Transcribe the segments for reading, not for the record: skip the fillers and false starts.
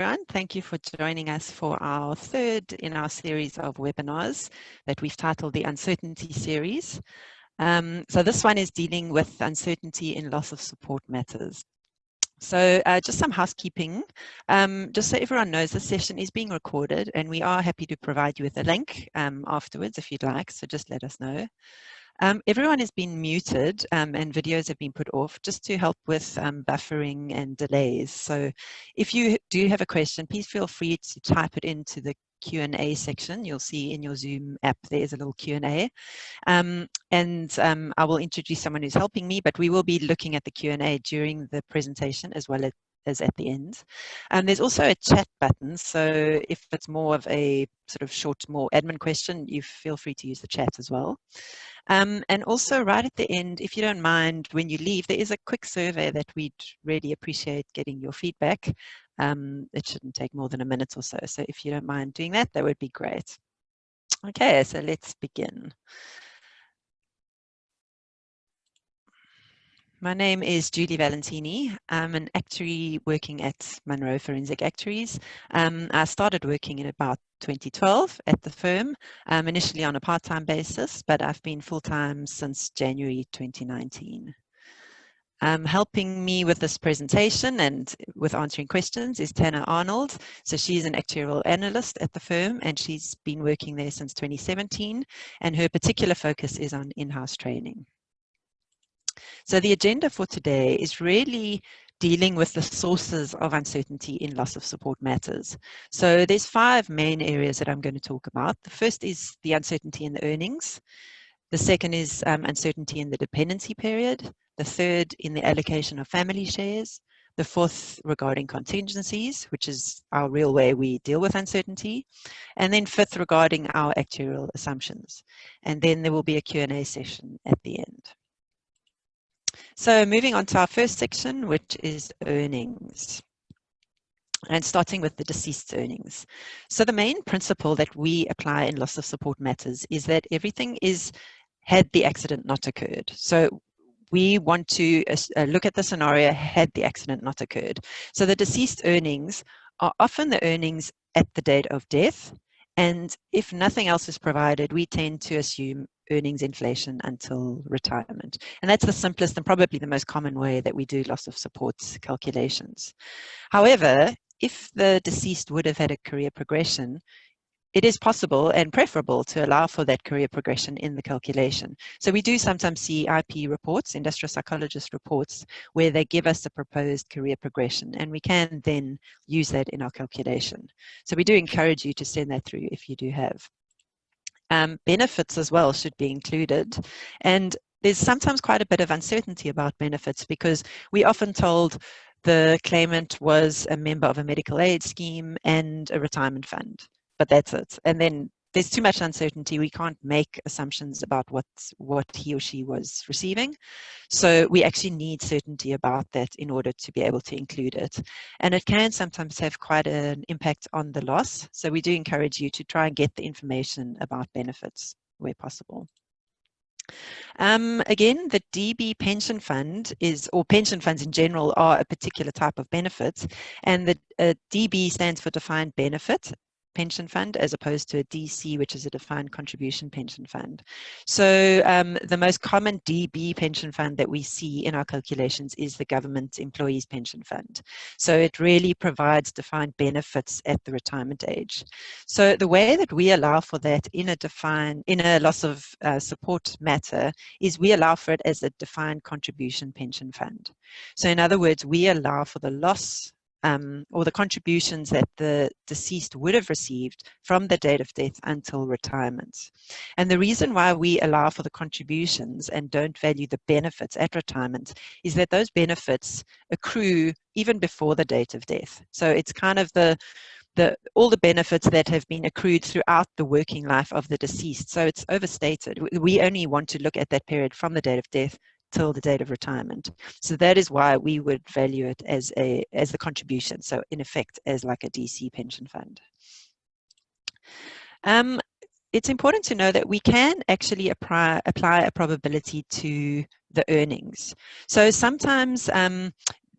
everyone. Thank you for joining us for our third in our series of webinars that we've titled the Uncertainty Series. So this one is dealing with uncertainty in loss of support matters. So just some housekeeping. Just so everyone knows, this session is being recorded and we are happy to provide you with a link afterwards if you'd like, so just let us know. Everyone has been muted and videos have been put off just to help with buffering and delays. So if you do have a question, please feel free to type it into the Q&A section. You'll see in your Zoom app there is a little Q&A. I will introduce someone who's helping me, but we will be looking at the Q&A during the presentation as well as at the end. There's also a chat button, so if it's more of a sort of short, more admin question, you feel free to use the chat as well. And also right at the end, if you don't mind, when you leave, there is a quick survey that we'd really appreciate getting your feedback. It shouldn't take more than a minute or so. So if you don't mind doing that, that would be great. Okay, so let's begin. My name is Julie Valentini. I'm an actuary working at Monroe Forensic Actuaries. I started working in about 2012 at the firm, initially on a part-time basis, but I've been full-time since January 2019. Helping me with this presentation and with answering questions is Tana Arnold. So she's an actuarial analyst at the firm and she's been working there since 2017, and her particular focus is on in-house training. So the agenda for today is really dealing with the sources of uncertainty in loss of support matters. So there's 5 main areas that I'm going to talk about. The first is the uncertainty in the earnings. The second is uncertainty in the dependency period. The third in the allocation of family shares. The fourth regarding contingencies, which is our real way we deal with uncertainty. And then fifth regarding our actuarial assumptions. And then there will be a Q&A session at the end. So moving on to our first section, which is earnings. And starting with the deceased's earnings. So the main principle that we apply in loss of support matters is that everything is had the accident not occurred. So we want to look at the scenario had the accident not occurred. So the deceased earnings are often the earnings at the date of death. And if nothing else is provided, we tend to assume earnings inflation until retirement. And that's the simplest and probably the most common way that we do loss of support calculations. However, if the deceased would have had a career progression, it is possible and preferable to allow for that career progression in the calculation. So we do sometimes see IP reports, industrial psychologist reports, where they give us a proposed career progression, and we can then use that in our calculation. So we do encourage you to send that through if you do have. Benefits as well should be included. And there's sometimes quite a bit of uncertainty about benefits because we're often told the claimant was a member of a medical aid scheme and a retirement fund, but that's it. And then there's too much uncertainty. We can't make assumptions about what he or she was receiving. So we actually need certainty about that in order to be able to include it. And it can sometimes have quite an impact on the loss. So we do encourage you to try and get the information about benefits where possible. Again, the DB pension fund or pension funds in general are a particular type of benefit, and the DB stands for defined benefit pension fund as opposed to a DC, which is a defined contribution pension fund. So the most common DB pension fund that we see in our calculations is the government employees pension fund. So it really provides defined benefits at the retirement age. So the way that we allow for that in a loss of support matter is we allow for it as a defined contribution pension fund. So in other words, we allow for the loss or the contributions that the deceased would have received from the date of death until retirement. And the reason why we allow for the contributions and don't value the benefits at retirement is that those benefits accrue even before the date of death. So it's kind of all the benefits that have been accrued throughout the working life of the deceased. So it's overstated. We only want to look at that period from the date of death till the date of retirement. So that is why we would value it as the contribution. So in effect, as like a DC pension fund. It's important to know that we can actually apply a probability to the earnings. So sometimes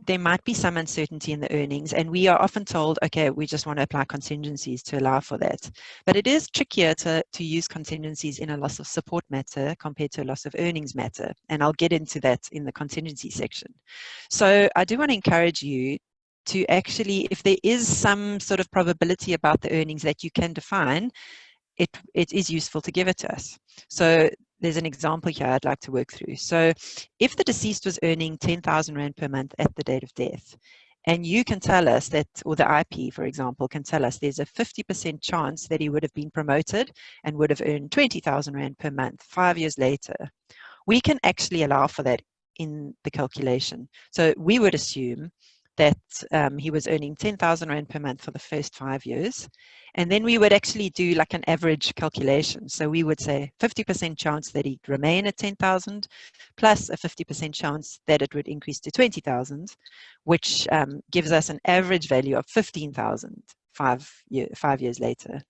there might be some uncertainty in the earnings, and we are often told, okay, we just want to apply contingencies to allow for that. But it is trickier to use contingencies in a loss of support matter compared to a loss of earnings matter. And I'll get into that in the contingency section. So I do want to encourage you to actually, if there is some sort of probability about the earnings that you can define, it is useful to give it to us. So there's an example here I'd like to work through. So if the deceased was earning 10,000 Rand per month at the date of death, and you can tell us that, or the IP, for example, can tell us there's a 50% chance that he would have been promoted and would have earned 20,000 Rand per month 5 years later, we can actually allow for that in the calculation. So we would assume that he was earning 10,000 Rand per month for the first 5 years. And then we would actually do like an average calculation. So we would say 50% chance that he'd remain at 10,000 plus a 50% chance that it would increase to 20,000, which gives us an average value of 15,000 5 years later.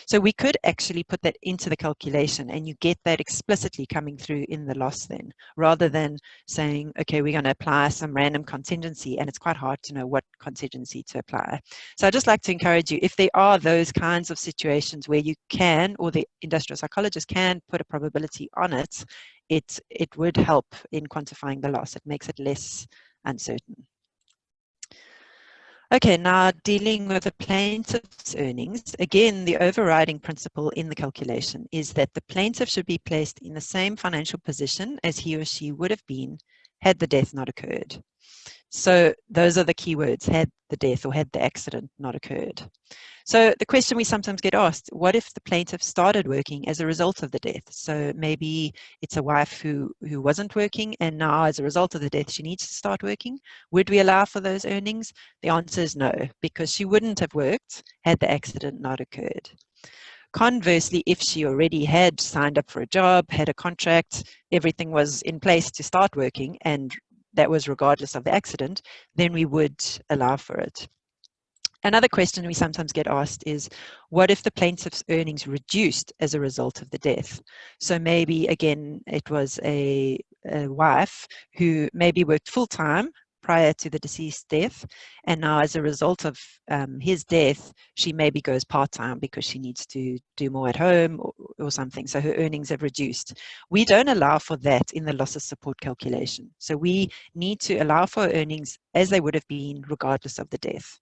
So we could actually put that into the calculation, and you get that explicitly coming through in the loss then, rather than saying, okay, we're going to apply some random contingency, and it's quite hard to know what contingency to apply. So I'd just like to encourage you, if there are those kinds of situations where you can, or the industrial psychologist can put a probability on it, it would help in quantifying the loss. It makes it less uncertain. Okay, now dealing with the plaintiff's earnings, again, the overriding principle in the calculation is that the plaintiff should be placed in the same financial position as he or she would have been had the death not occurred. So those are the key words, had the death or had the accident not occurred. So the question we sometimes get asked, what if the plaintiff started working as a result of the death? So maybe it's a wife who wasn't working, and now as a result of the death, she needs to start working. Would we allow for those earnings? The answer is no, because she wouldn't have worked had the accident not occurred. Conversely, if she already had signed up for a job, had a contract, everything was in place to start working, and that was regardless of the accident, then we would allow for it. Another question we sometimes get asked is, what if the plaintiff's earnings reduced as a result of the death? So maybe, again, it was a wife who maybe worked full-time prior to the deceased's death, and now as a result of his death, she maybe goes part-time because she needs to do more at home or something, so her earnings have reduced. We don't allow for that in the losses support calculation. So we need to allow for earnings as they would have been regardless of the death.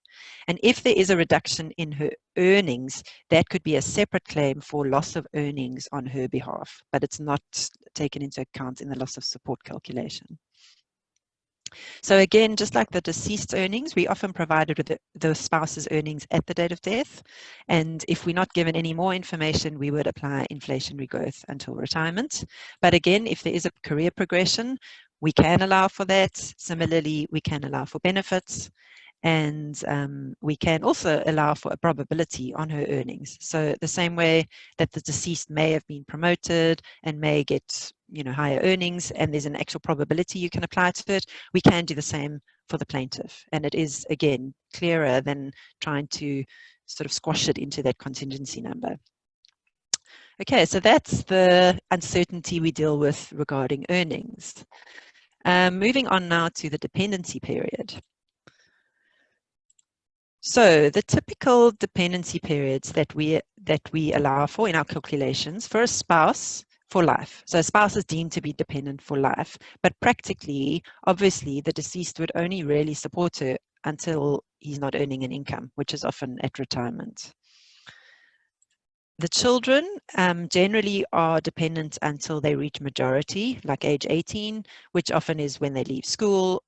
And if there is a reduction in her earnings, that could be a separate claim for loss of earnings on her behalf, but it's not taken into account in the loss of support calculation. So again, just like the deceased earnings, we often provided with the spouse's earnings at the date of death. And if we're not given any more information, we would apply inflationary growth until retirement. But again, if there is a career progression, we can allow for that. Similarly, we can allow for benefits. And we can also allow for a probability on her earnings. So the same way that the deceased may have been promoted and may get, higher earnings, and there's an actual probability you can apply to it, we can do the same for the plaintiff. And it is, again, clearer than trying to sort of squash it into that contingency number. Okay, so that's the uncertainty we deal with regarding earnings. Moving on now to the dependency period. So the typical dependency periods that we allow for in our calculations for a spouse for life. So a spouse is deemed to be dependent for life, but practically, obviously, the deceased would only really support her until he's not earning an income, which is often at retirement. The children generally are dependent until they reach majority, like age 18, which often is when they leave school.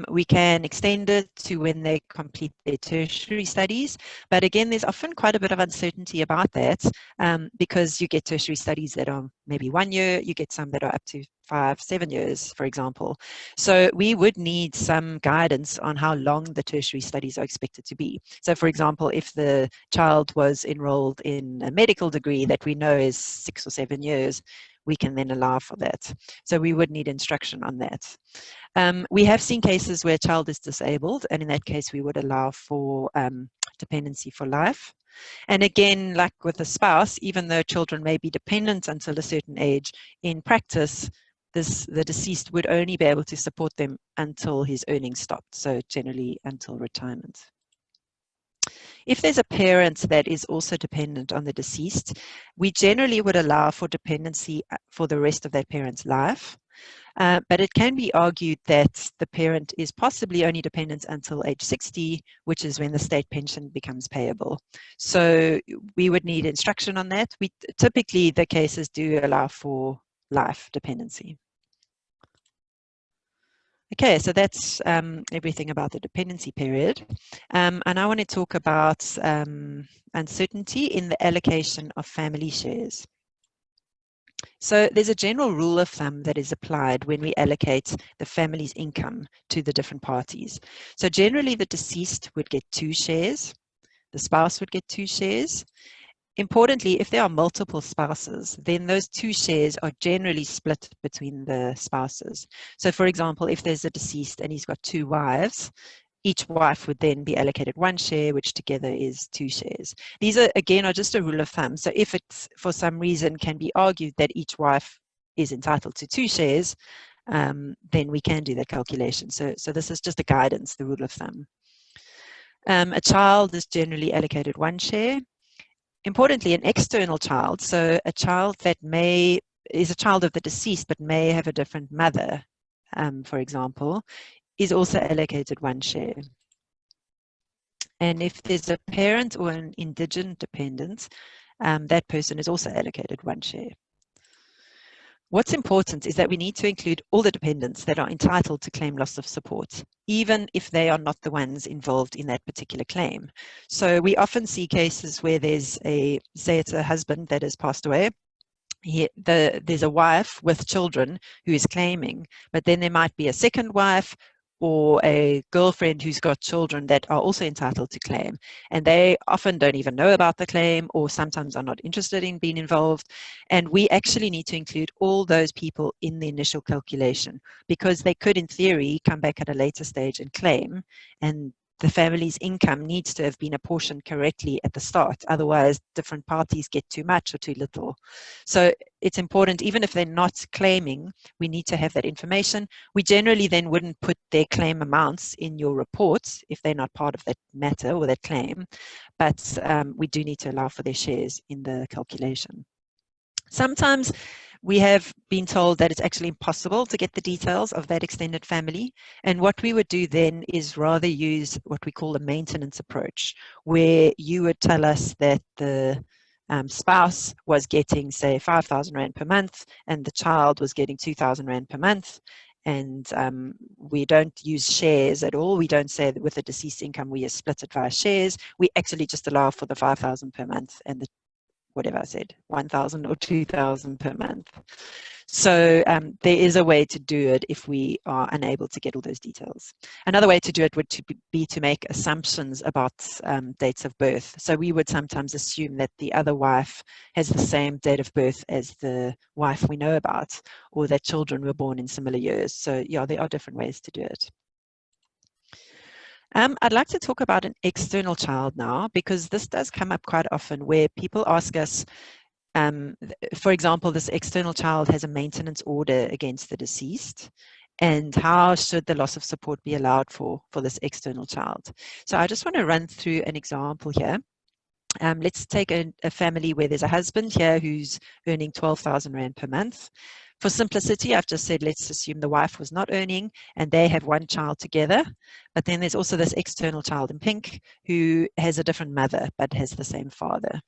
We can extend it to when they complete their tertiary studies. But again, there's often quite a bit of uncertainty about that because you get tertiary studies that are maybe 1 year, you get some that are up to 5, 7 years, for example. So we would need some guidance on how long the tertiary studies are expected to be. So for example, if the child was enrolled in a medical degree that we know is 6 or 7 years, we can then allow for that. So we would need instruction on that. We have seen cases where a child is disabled, and in that case, we would allow for dependency for life. And again, like with a spouse, even though children may be dependent until a certain age, in practice, the deceased would only be able to support them until his earnings stopped, so generally until retirement. If there's a parent that is also dependent on the deceased, we generally would allow for dependency for the rest of that parent's life. But it can be argued that the parent is possibly only dependent until age 60, which is when the state pension becomes payable. So we would need instruction on that. Typically, the cases do allow for life dependency. Okay, so that's everything about the dependency period. And I want to talk about uncertainty in the allocation of family shares. So there's a general rule of thumb that is applied when we allocate the family's income to the different parties. So generally the deceased would get 2 shares, the spouse would get 2 shares. Importantly, if there are multiple spouses, then those 2 shares are generally split between the spouses. So for example, if there's a deceased and he's got 2 wives, each wife would then be allocated 1 share, which together is 2 shares. These are, again, are just a rule of thumb. So if it's for some reason can be argued that each wife is entitled to 2 shares, then we can do that calculation. So this is just a guidance, the rule of thumb. A child is generally allocated 1 share. Importantly, an external child, so a child that is a child of the deceased but may have a different mother, for example, is also allocated 1 share. And if there's a parent or an indigent dependent, that person is also allocated 1 share. What's important is that we need to include all the dependents that are entitled to claim loss of support, even if they are not the ones involved in that particular claim. So we often see cases where there's say it's a husband that has passed away. There's a wife with children who is claiming, but then there might be a second wife or a girlfriend who's got children that are also entitled to claim. And they often don't even know about the claim or sometimes are not interested in being involved. And we actually need to include all those people in the initial calculation because they could, in theory, come back at a later stage and claim. And the family's income needs to have been apportioned correctly at the start. Otherwise, different parties get too much or too little. So it's important, even if they're not claiming, we need to have that information. We generally then wouldn't put their claim amounts in your reports if they're not part of that matter or that claim, but we do need to allow for their shares in the calculation. Sometimes we have been told that it's actually impossible to get the details of that extended family. And what we would do then is rather use what we call a maintenance approach, where you would tell us that the spouse was getting, say, 5,000 Rand per month, and the child was getting 2,000 Rand per month. And we don't use shares at all. We don't say that with the deceased income, we split it via shares. We actually just allow for the 5,000 per month and the whatever I said, 1,000 or 2,000 per month. So there is a way to do it if we are unable to get all those details. Another way to do it would be to make assumptions about dates of birth. So we would sometimes assume that the other wife has the same date of birth as the wife we know about, or that children were born in similar years. So yeah, there are different ways to do it. I'd like to talk about an external child now, because this does come up quite often where people ask us, for example, this external child has a maintenance order against the deceased, and how should the loss of support be allowed for this external child? So I just want to run through an example here. Let's take a family where there's a husband here who's earning 12,000 Rand per month. For simplicity, I've just said, let's assume the wife was not earning and they have 1 child together. But then there's also this external child in pink who has a different mother but has the same father.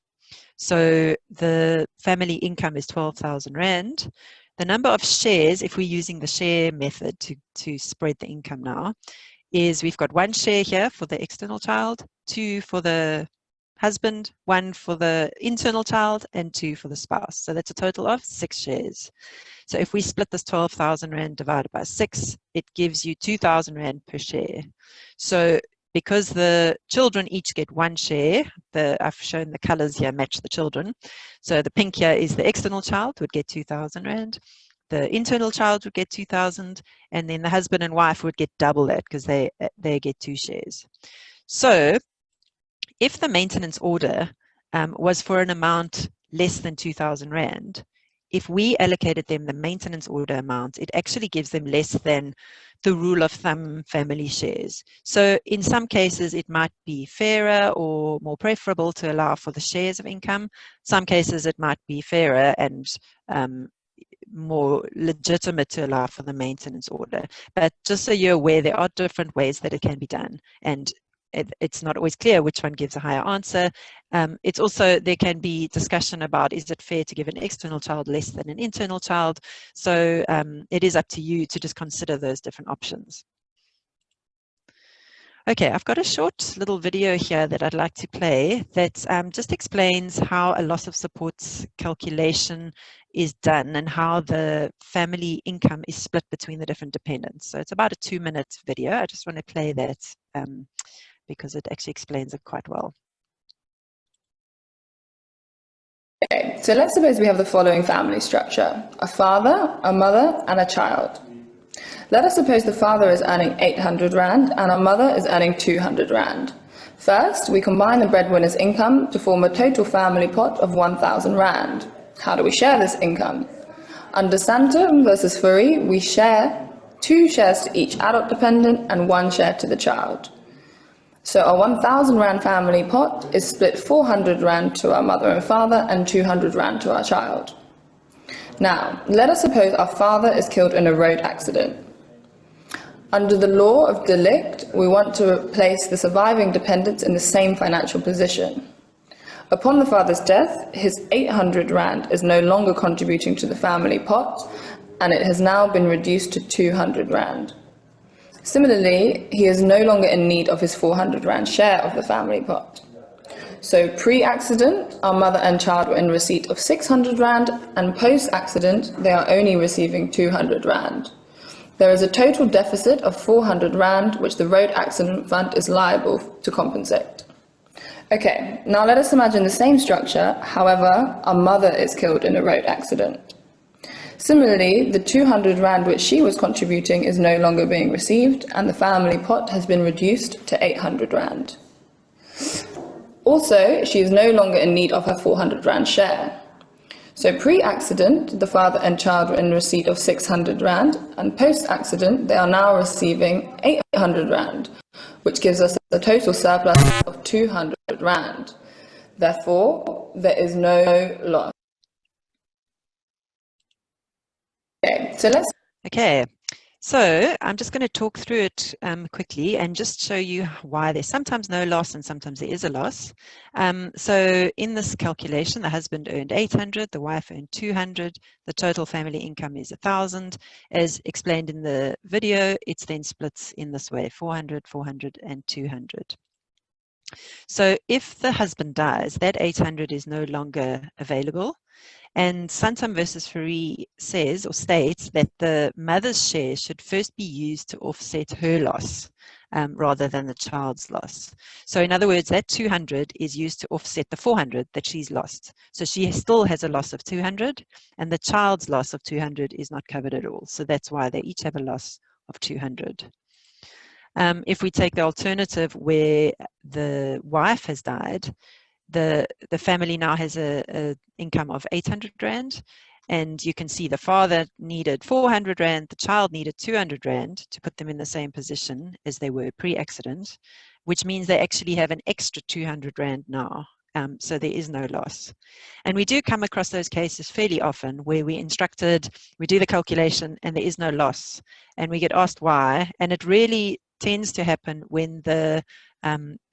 So the family income is 12,000 Rand. The number of shares, if we're using the share method to spread the income now, is we've got 1 share here for the external child, 2 for the husband, 1 for the internal child, and 2 for the spouse. So that's a total of 6 shares. So if we split this 12,000 Rand divided by 6, it gives you 2,000 Rand per share. So because the children each get 1 share, I've shown the colors here match the children. So the pink here is the external child, would get 2,000 Rand. The internal child would get 2,000, and then the husband and wife would get double that because they get 2 shares. So if the maintenance order was for an amount less than 2,000 Rand, if we allocated them the maintenance order amount, it actually gives them less than the rule of thumb family shares. So in some cases, it might be fairer or more preferable to allow for the shares of income. Some cases, it might be fairer and more legitimate to allow for the maintenance order. But just so you're aware, there are different ways that it can be done. And it's not always clear which one gives a higher answer. It's also, there can be discussion about, is it fair to give an external child less than an internal child? So it is up to you to just consider those different options. Okay, I've got a short little video here that I'd like to play that just explains how a loss of support calculation is done and how the family income is split between the different dependents. So it's about a 2-minute video. I just want to play that because it actually explains it quite well. Okay, so let's suppose we have the following family structure: a father, a mother, and a child. Let us suppose the father is earning 800 Rand and our mother is earning 200 Rand. First, we combine the breadwinner's income to form a total family pot of 1,000 Rand. How do we share this income? Under Santam versus Furry, we share 2 shares to each adult dependent and 1 share to the child. So our 1,000 Rand family pot is split 400 Rand to our mother and father and 200 Rand to our child. Now, let us suppose our father is killed in a road accident. Under the law of delict, we want to place the surviving dependents in the same financial position. Upon the father's death, his 800 Rand is no longer contributing to the family pot, and it has now been reduced to 200 Rand. Similarly, he is no longer in need of his 400 Rand share of the family pot. So pre-accident, our mother and child were in receipt of 600 Rand, and post-accident, they are only receiving 200 Rand. There is a total deficit of 400 Rand, which the Road Accident Fund is liable to compensate. Okay, now let us imagine the same structure, however, our mother is killed in a road accident. Similarly, the 200 Rand which she was contributing is no longer being received, and the family pot has been reduced to 800 Rand. Also, she is no longer in need of her 400 Rand share. So pre-accident, the father and child were in receipt of 600 Rand, and post-accident, they are now receiving 800 Rand, which gives us a total surplus of 200 Rand. Therefore, there is no loss. Okay, so I'm just going to talk through it quickly and just show you why there's sometimes no loss and sometimes there is a loss. So in this calculation, the husband earned 800, the wife earned 200, the total family income is 1,000. As explained in the video, it's then splits in this way: 400, 400, and 200. So if the husband dies, that 800 is no longer available. And Santam versus Furry says or states that the mother's share should first be used to offset her loss rather than the child's loss. So in other words, that 200 is used to offset the 400 that she's lost. So she still has a loss of 200, and the child's loss of 200 is not covered at all. So that's why they each have a loss of 200. If we take the alternative where the wife has died, the family now has a income of 800 Rand, and you can see the father needed 400 Rand, the child needed 200 Rand to put them in the same position as they were pre-accident, which means they actually have an extra 200 Rand now. So there is no loss. And we do come across those cases fairly often where we do the calculation and there is no loss, and we get asked why, and it really tends to happen when the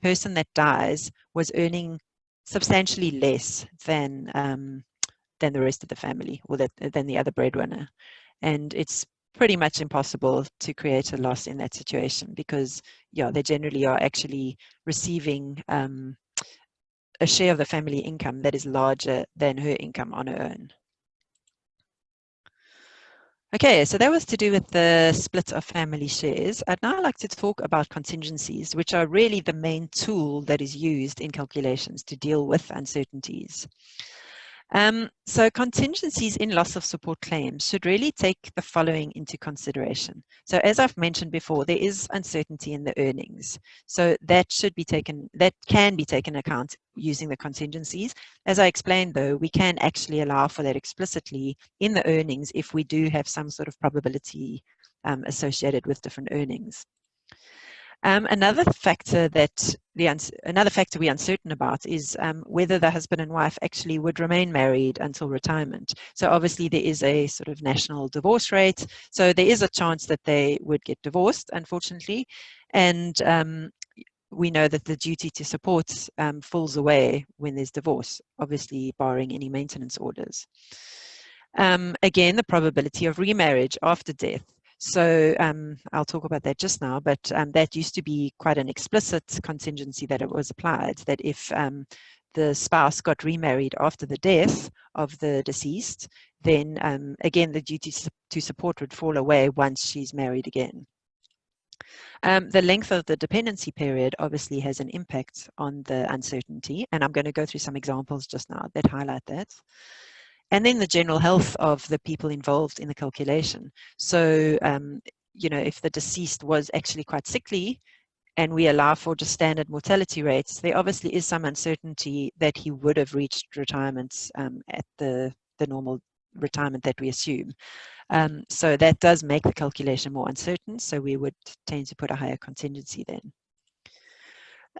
person that dies was earning substantially less than the rest of the family, or than the other breadwinner. And it's pretty much impossible to create a loss in that situation because, yeah, they generally are actually receiving a share of the family income that is larger than her income on her own. Okay, so that was to do with the split of family shares. I'd now like to talk about contingencies, which are really the main tool that is used in calculations to deal with uncertainties. So contingencies in loss of support claims should really take the following into consideration. So as I've mentioned before, there is uncertainty in the earnings. So that can be taken account using the contingencies. As I explained, though, we can actually allow for that explicitly in the earnings if we do have some sort of probability associated with different earnings. Another factor we're uncertain about is whether the husband and wife actually would remain married until retirement. So obviously there is a sort of national divorce rate. So there is a chance that they would get divorced, unfortunately. And we know that the duty to support falls away when there's divorce, obviously barring any maintenance orders. Again, the probability of remarriage after death. So I'll talk about that just now, but that used to be quite an explicit contingency that it was applied, that if the spouse got remarried after the death of the deceased, then again, the duty to support would fall away once she's married again. The length of the dependency period obviously has an impact on the uncertainty, and I'm going to go through some examples just now that highlight that. And then the general health of the people involved in the calculation. So, if the deceased was actually quite sickly and we allow for just standard mortality rates, there obviously is some uncertainty that he would have reached retirement at the normal retirement that we assume. So that does make the calculation more uncertain, so we would tend to put a higher contingency then.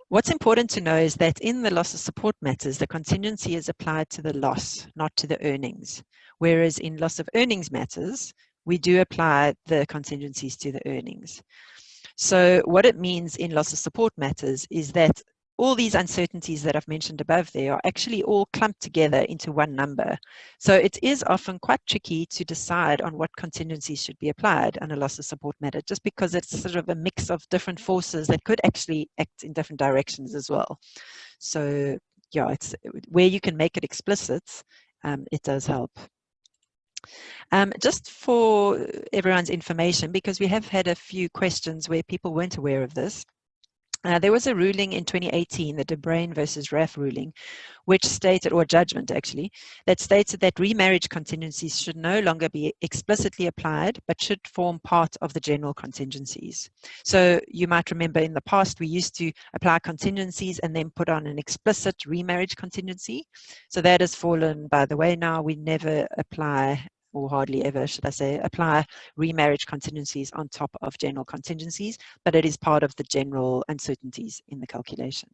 What's important to know is that in the loss of support matters, the contingency is applied to the loss, not to the earnings. Whereas in loss of earnings matters, we do apply the contingencies to the earnings. So what it means in loss of support matters is that all these uncertainties that I've mentioned above there are actually all clumped together into one number. So it is often quite tricky to decide on what contingencies should be applied on a loss of support matter, just because it's sort of a mix of different forces that could actually act in different directions as well. So yeah, it's where you can make it explicit, it does help. Just for everyone's information, because we have had a few questions where people weren't aware of this, there was a ruling in 2018, the De Bruyn versus Raff ruling, which stated, or judgment actually, that stated that remarriage contingencies should no longer be explicitly applied, but should form part of the general contingencies. So you might remember in the past, we used to apply contingencies and then put on an explicit remarriage contingency. So that has fallen by the way now. We never apply, or hardly ever, should I say, apply remarriage contingencies on top of general contingencies, but it is part of the general uncertainties in the calculation.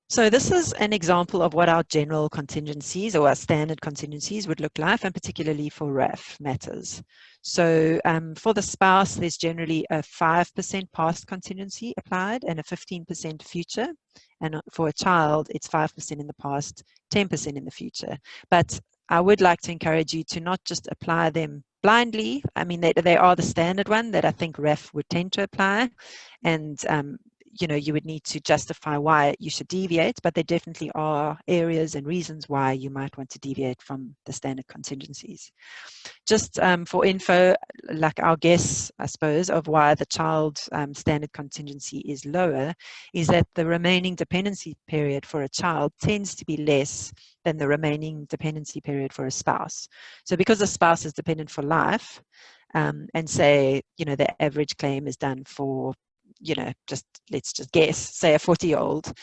So this is an example of what our general contingencies or our standard contingencies would look like, and particularly for RAF matters. So for the spouse, there's generally a 5% past contingency applied and a 15% future. And for a child, it's 5% in the past, 10% in the future. But I would like to encourage you to not just apply them blindly. I mean, they are the standard one that I think RAF would tend to apply. And you would need to justify why you should deviate, but there definitely are areas and reasons why you might want to deviate from the standard contingencies. Just for info, like our guess, I suppose, of why the child standard contingency is lower is that the remaining dependency period for a child tends to be less than the remaining dependency period for a spouse. So because a spouse is dependent for life, and say, the average claim is done for, let's just guess, say a 40-year-old,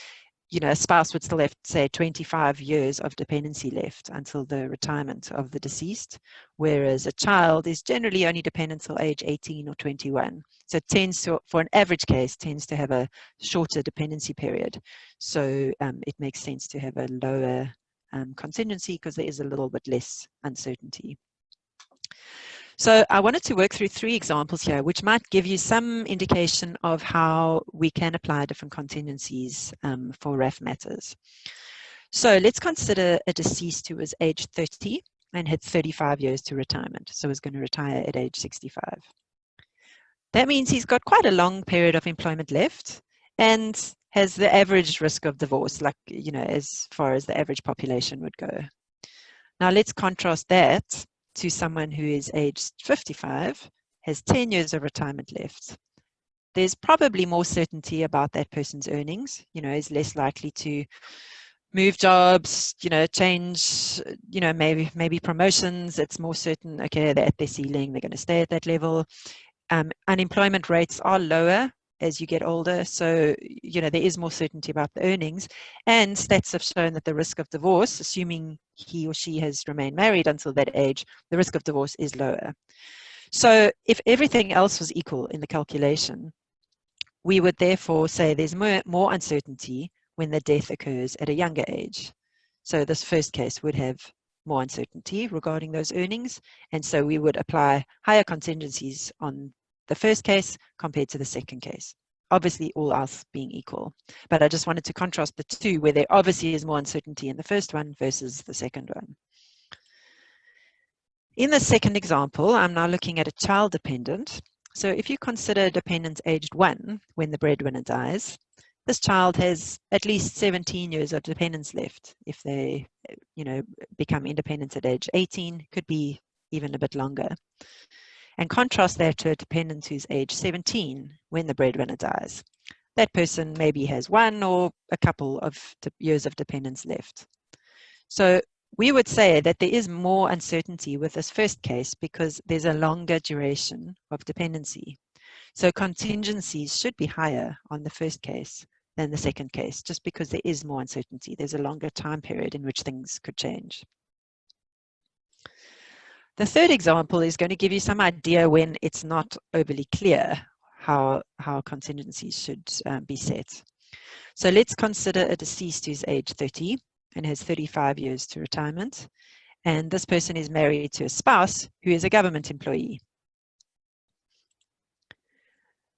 a spouse would still have, say, 25 years of dependency left until the retirement of the deceased, whereas a child is generally only dependent till age 18 or 21. So it tends to, for an average case, tends to have a shorter dependency period. So it makes sense to have a lower contingency because there is a little bit less uncertainty. So I wanted to work through 3 examples here, which might give you some indication of how we can apply different contingencies for RAF matters. So let's consider a deceased who was age 30 and had 35 years to retirement. So is going to retire at age 65. That means he's got quite a long period of employment left and has the average risk of divorce, like, as far as the average population would go. Now let's contrast that to someone who is aged 55, has 10 years of retirement left. There's probably more certainty about that person's earnings, is less likely to move jobs, change, maybe promotions. It's more certain, okay, they're at their ceiling, they're going to stay at that level. Unemployment rates are lower as you get older. So, there is more certainty about the earnings. And stats have shown that the risk of divorce, assuming he or she has remained married until that age, the risk of divorce is lower. So if everything else was equal in the calculation, we would therefore say there's more uncertainty when the death occurs at a younger age. So this first case would have more uncertainty regarding those earnings, and so we would apply higher contingencies on the first case compared to the second case. Obviously, all else being equal. But I just wanted to contrast the two, where there obviously is more uncertainty in the first one versus the second one. In the second example, I'm now looking at a child dependent. So if you consider a dependent aged 1 when the breadwinner dies, this child has at least 17 years of dependence left. If they, become independent at age 18, could be even a bit longer. And contrast that to a dependent who's age 17 when the breadwinner dies. That person maybe has 1 or a couple of years of dependence left. So we would say that there is more uncertainty with this first case because there's a longer duration of dependency. So contingencies should be higher on the first case than the second case, just because there is more uncertainty. There's a longer time period in which things could change. The third example is going to give you some idea when it's not overly clear how contingencies should be set. So let's consider a deceased who's age 30 and has 35 years to retirement. And this person is married to a spouse who is a government employee.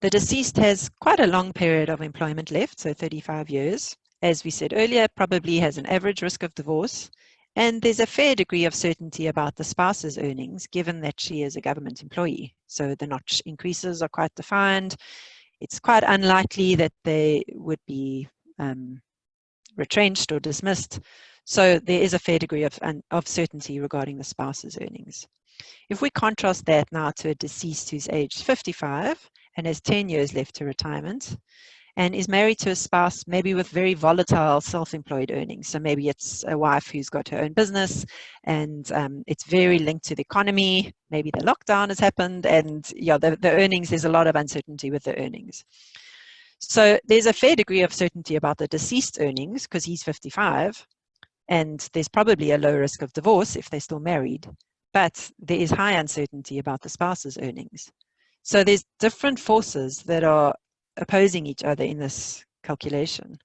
The deceased has quite a long period of employment left, so 35 years. As we said earlier, probably has an average risk of divorce. And there's a fair degree of certainty about the spouse's earnings, given that she is a government employee. So the notch increases are quite defined. It's quite unlikely that they would be retrenched or dismissed. So there is a fair degree of certainty regarding the spouse's earnings. If we contrast that now to a deceased who's aged 55 and has 10 years left to retirement and is married to a spouse maybe with very volatile self-employed earnings. So maybe it's a wife who's got her own business and it's very linked to the economy. Maybe the lockdown has happened and the earnings, there's a lot of uncertainty with the earnings. So there's a fair degree of certainty about the deceased earnings because he's 55 and there's probably a low risk of divorce if they're still married, but there is high uncertainty about the spouse's earnings. So there's different forces that are opposing each other in this calculation.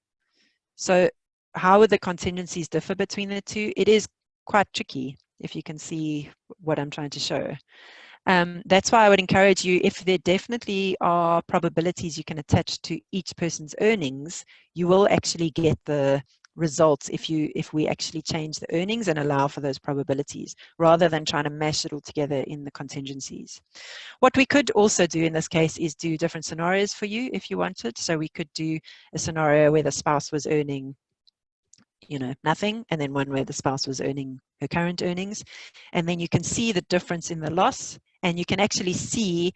So how would the contingencies differ between the two? It is quite tricky, if you can see what I'm trying to show. That's why I would encourage you, if there definitely are probabilities you can attach to each person's earnings, you will actually get the results if we actually change the earnings and allow for those probabilities, rather than trying to mash it all together in the contingencies. What we could also do in this case is do different scenarios for you if you wanted. So we could do a scenario where the spouse was earning nothing, and then one where the spouse was earning her current earnings. And then you can see the difference in the loss, and you can actually see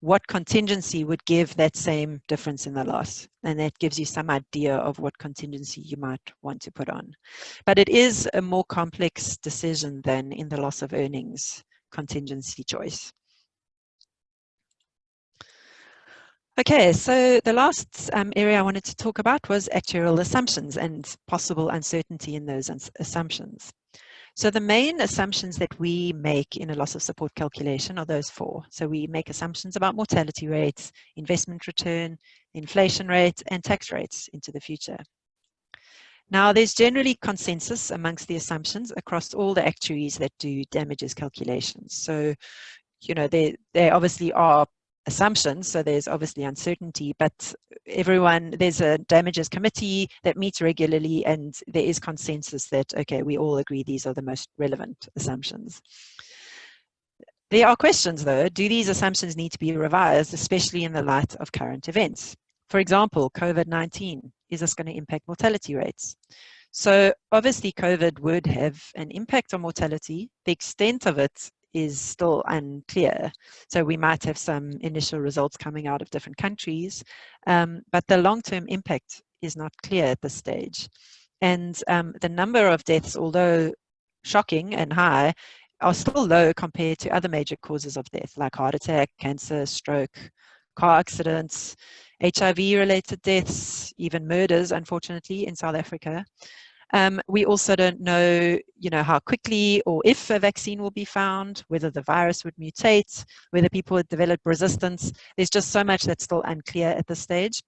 what contingency would give that same difference in the loss. And that gives you some idea of what contingency you might want to put on. But it is a more complex decision than in the loss of earnings contingency choice. Okay, so the last area I wanted to talk about was actuarial assumptions and possible uncertainty in those assumptions. So the main assumptions that we make in a loss of support calculation are those 4. So we make assumptions about mortality rates, investment return, inflation rates, and tax rates into the future. Now, there's generally consensus amongst the assumptions across all the actuaries that do damages calculations. So, they obviously are assumptions, so there's obviously uncertainty, but there's a damages committee that meets regularly, and there is consensus that, okay, we all agree these are the most relevant assumptions. There are questions though. Do these assumptions need to be revised, especially in the light of current events? For example, COVID-19, is this going to impact mortality rates? So obviously COVID would have an impact on mortality. The extent of it is still unclear. So we might have some initial results coming out of different countries, but the long-term impact is not clear at this stage. And the number of deaths, although shocking and high, are still low compared to other major causes of death, like heart attack, cancer, stroke, car accidents, HIV-related deaths, even murders, unfortunately, in South Africa. We also don't know, how quickly or if a vaccine will be found, whether the virus would mutate, whether people would develop resistance. There's just so much that's still unclear at this stage.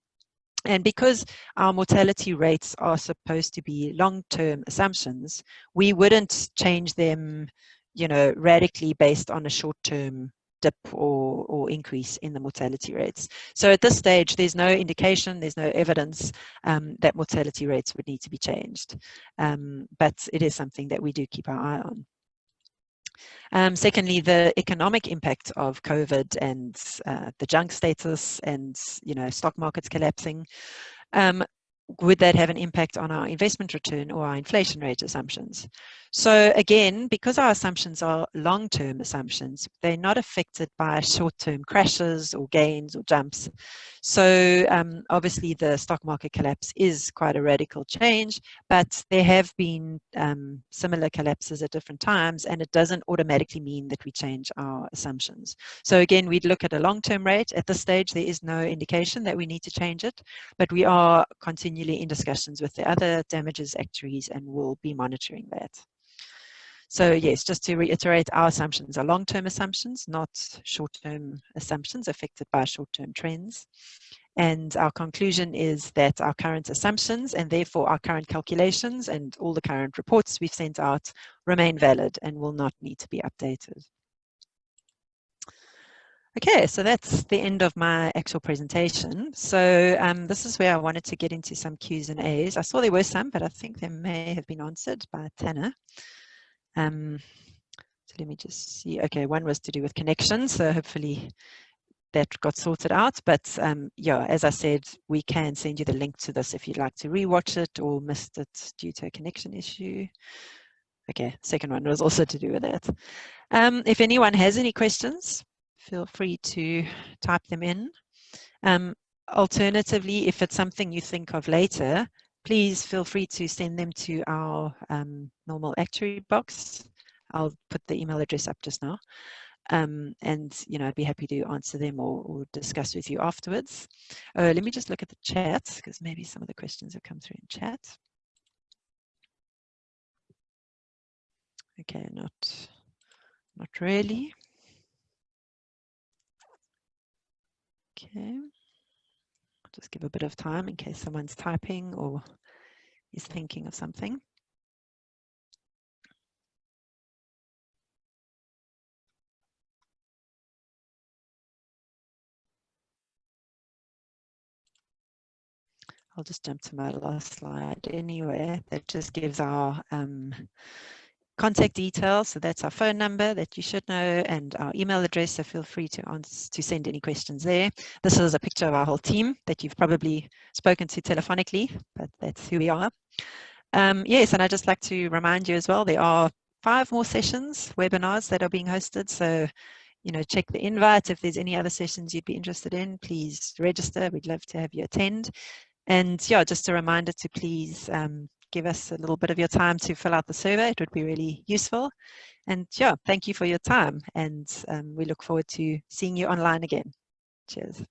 And because our mortality rates are supposed to be long-term assumptions, we wouldn't change them, radically based on a short-term dip or increase in the mortality rates. So at this stage, there's no indication, there's no evidence that mortality rates would need to be changed. But it is something that we do keep our eye on. Secondly, the economic impact of COVID and the junk status and, stock markets collapsing. Would that have an impact on our investment return or our inflation rate assumptions? So again, because our assumptions are long-term assumptions, they're not affected by short-term crashes or gains or jumps. So obviously the stock market collapse is quite a radical change, but there have been similar collapses at different times, and it doesn't automatically mean that we change our assumptions. So again, we'd look at a long-term rate. At this stage, there is no indication that we need to change it, but we are continually in discussions with the other damages actuaries and will be monitoring that. So yes, just to reiterate, our assumptions are long-term assumptions, not short-term assumptions affected by short-term trends. And our conclusion is that our current assumptions and therefore our current calculations and all the current reports we've sent out remain valid and will not need to be updated. Okay, so that's the end of my actual presentation. So this is where I wanted to get into some Q's and A's. I saw there were some, but I think they may have been answered by Tanner. So let me just see. Okay, one was to do with connections, so hopefully that got sorted out. But yeah, as I said, we can send you the link to this if you'd like to rewatch it or missed it due to a connection issue. Okay, second one was also to do with that. If anyone has any questions, feel free to type them in. Alternatively, if it's something you think of later, please feel free to send them to our normal actuary box. I'll put the email address up just now. And I'd be happy to answer them or discuss with you afterwards. Let me just look at the chat, because maybe some of the questions have come through in chat. Okay, not really. Okay, I'll just give a bit of time in case someone's typing or is thinking of something. I'll just jump to my last slide anyway. That just gives our contact details. So that's our phone number that you should know and our email address. So feel free to send any questions there. This is a picture of our whole team that you've probably spoken to telephonically, but that's who we are. Yes, and I'd just like to remind you as well, there are 5 more sessions, webinars that are being hosted. So check the invite. If there's any other sessions you'd be interested in, please register. We'd love to have you attend. And yeah, just a reminder to please give us a little bit of your time to fill out the survey. It would be really useful. And yeah, thank you for your time. And we look forward to seeing you online again. Cheers.